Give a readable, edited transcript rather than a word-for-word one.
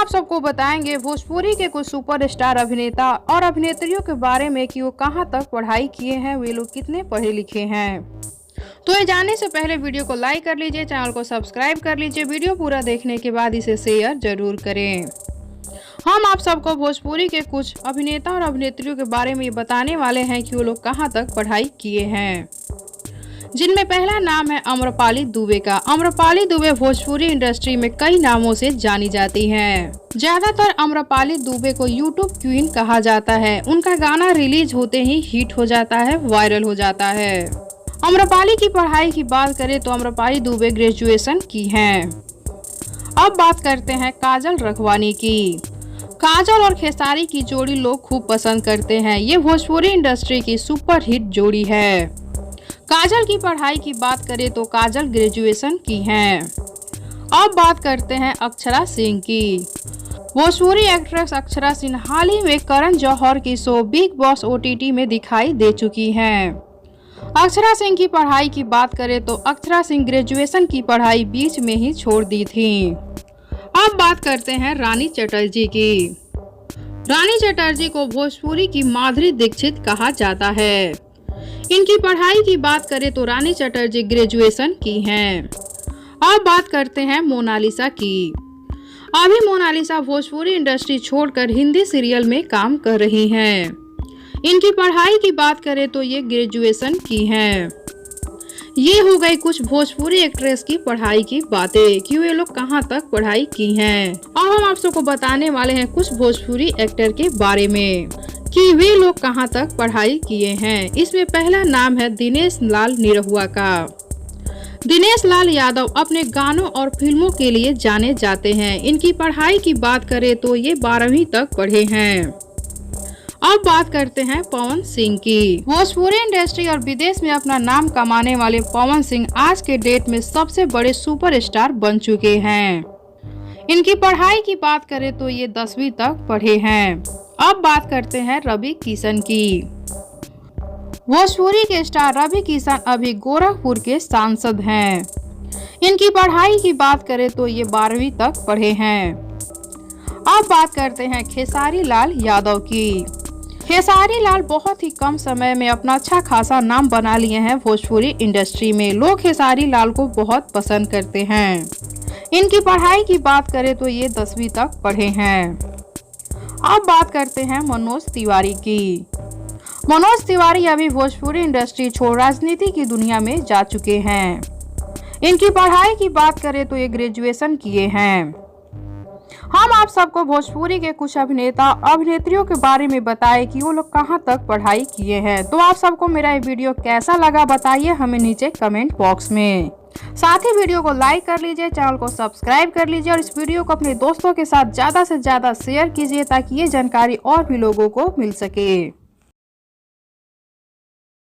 आप सबको बताएंगे भोजपुरी के कुछ सुपरस्टार अभिनेता और अभिनेत्रियों के बारे में कि वो कहां तक पढ़ाई किए हैं, वे लोग कितने पढ़े लिखे हैं। तो ये जानने से पहले वीडियो को लाइक कर लीजिए, चैनल को सब्सक्राइब कर लीजिए। वीडियो पूरा देखने के बाद इसे शेयर जरूर करें। हम आप सबको भोजपुरी के कुछ अभिनेता और अभिनेत्रियों के बारे में बताने वाले हैं कि वो लोग कहां तक पढ़ाई किए हैं, जिनमें पहला नाम है आम्रपाली दुबे का। आम्रपाली दुबे भोजपुरी इंडस्ट्री में कई नामों से जानी जाती हैं। ज्यादातर आम्रपाली दुबे को यूट्यूब क्वीन कहा जाता है। उनका गाना रिलीज होते ही हिट हो जाता है, वायरल हो जाता है। आम्रपाली की पढ़ाई की बात करें तो आम्रपाली दुबे ग्रेजुएशन की हैं। अब बात करते हैं काजल रखवानी की। काजल और खेसारी की जोड़ी लोग खूब पसंद करते हैं। ये भोजपुरी इंडस्ट्री की सुपर हिट जोड़ी है। काजल की पढ़ाई की बात करें तो काजल ग्रेजुएशन की हैं। अब बात करते हैं अक्षरा सिंह की। भोजपुरी एक्ट्रेस अक्षरा सिंह हाल ही में करण जौहर की शो बिग बॉस OTT में दिखाई दे चुकी हैं। अक्षरा सिंह की पढ़ाई की बात करें तो अक्षरा सिंह ग्रेजुएशन की पढ़ाई बीच में ही छोड़ दी थी। अब बात करते हैं रानी चटर्जी की। रानी चटर्जी को भोजपुरी की माधुरी दीक्षित कहा जाता है। इनकी पढ़ाई की बात करें तो रानी चटर्जी ग्रेजुएशन की हैं। अब बात करते हैं मोनालिसा की। अभी मोनालिसा भोजपुरी इंडस्ट्री छोड़कर हिंदी सीरियल में काम कर रही हैं। इनकी पढ़ाई की बात करें तो ये ग्रेजुएशन की हैं। ये हो गई कुछ भोजपुरी एक्ट्रेस की पढ़ाई की बातें कि वे लोग कहां तक पढ़ाई की हैं। अब हम आप सबको बताने वाले हैं कुछ भोजपुरी एक्टर के बारे में कि वे लोग कहां तक पढ़ाई किए हैं। इसमें पहला नाम है दिनेश लाल निरहुआ का। दिनेश लाल यादव अपने गानों और फिल्मों के लिए जाने जाते हैं। इनकी पढ़ाई की बात करें तो ये 12वीं तक पढ़े हैं। अब बात करते हैं पवन सिंह की। भोजपुरी इंडस्ट्री और विदेश में अपना नाम कमाने वाले पवन सिंह आज के डेट में सबसे बड़े सुपरस्टार बन चुके हैं। इनकी पढ़ाई की बात करें तो ये 10वीं तक पढ़े हैं। अब बात करते हैं रवि किशन की। भोजपुरी के स्टार रवि किशन अभी गोरखपुर के सांसद हैं। इनकी पढ़ाई की बात करें तो ये 12वीं तक पढ़े हैं। अब बात करते हैं खेसारी लाल यादव की। खेसारी लाल बहुत ही कम समय में अपना अच्छा खासा नाम बना लिए हैं भोजपुरी इंडस्ट्री में। लोग खेसारी लाल को बहुत पसंद करते हैं। इनकी पढ़ाई की बात करें तो ये 10वीं तक पढ़े हैं। अब बात करते हैं मनोज तिवारी की। मनोज तिवारी अभी भोजपुरी इंडस्ट्री छोड़ राजनीति की दुनिया में जा चुके हैं। इनकी पढ़ाई की बात करें तो ये ग्रेजुएशन किए हैं। हम आप सबको भोजपुरी के कुछ अभिनेता अभिनेत्रियों के बारे में बताए कि वो लोग कहां तक पढ़ाई किए हैं। तो आप सबको मेरा ये वीडियो कैसा लगा बताइए हमें नीचे कमेंट बॉक्स में। साथ ही वीडियो को लाइक कर लीजिए, चैनल को सब्सक्राइब कर लीजिए और इस वीडियो को अपने दोस्तों के साथ ज्यादा से ज्यादा शेयर कीजिए ताकि ये जानकारी और भी लोगों को मिल सके।